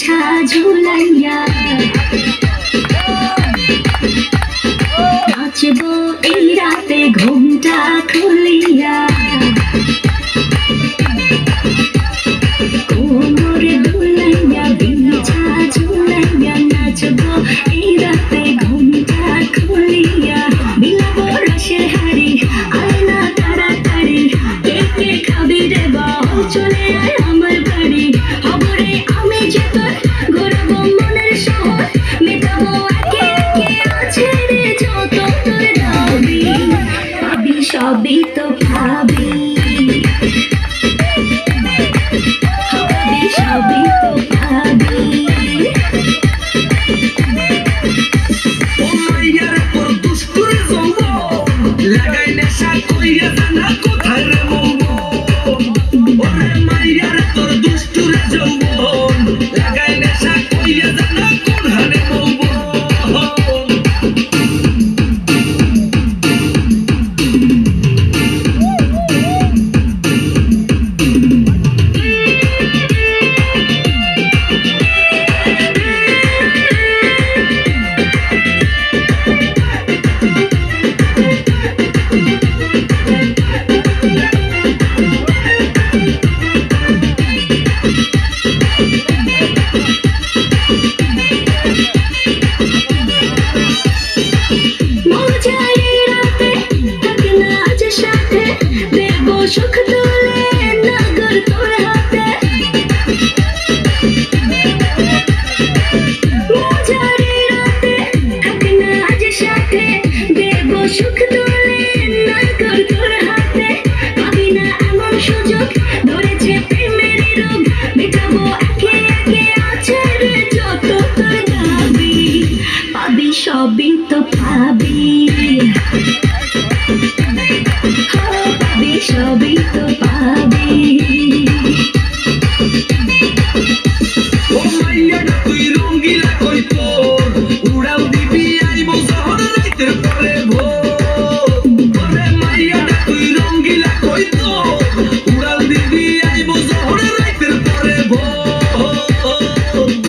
বিছা ঝুলাইয়া নাচবো এই রাতে ঘুমটা খুলিয়া কোমরে দুলাইয়া বিছা ঝুলাইয়া নাচবো এই রাতে ঘুমটা খুলিয়া বিলাবো রসের হাড়ি আয়না তাড়াতাড়ি কে খাবি রে বাউ চলে আয় আমার বাড়ি খবরে আমি যে তোর ঘুরবো মনের শহর মেটাবো একে একে আছে রে যত তোর দাবি পাবি সবই তো পাবি সবই তো পাবি লাগাই নেশা কইয়া জানা কোথায় রে মৌবন ওরে মাইয়ার তোর দুষ্টুরে যৌবন লাগাই নেশা কইয়া জানা কোথায় রে মৌবন সুখ তোলে নগর তোর হাতে মজারে রাতে থাক না আজ সাথে দেব সুখ তোলে নগর তোর হাতে পাবি না এমন সুযোগ ধরেছে প্রেমের রোগ মেটাবো একে একে আছে রে যত তোর দাবি পাবি সবই তো পাবি সবই তো পাবি ও মাইয়া তুই রঙ্গিলা কই তো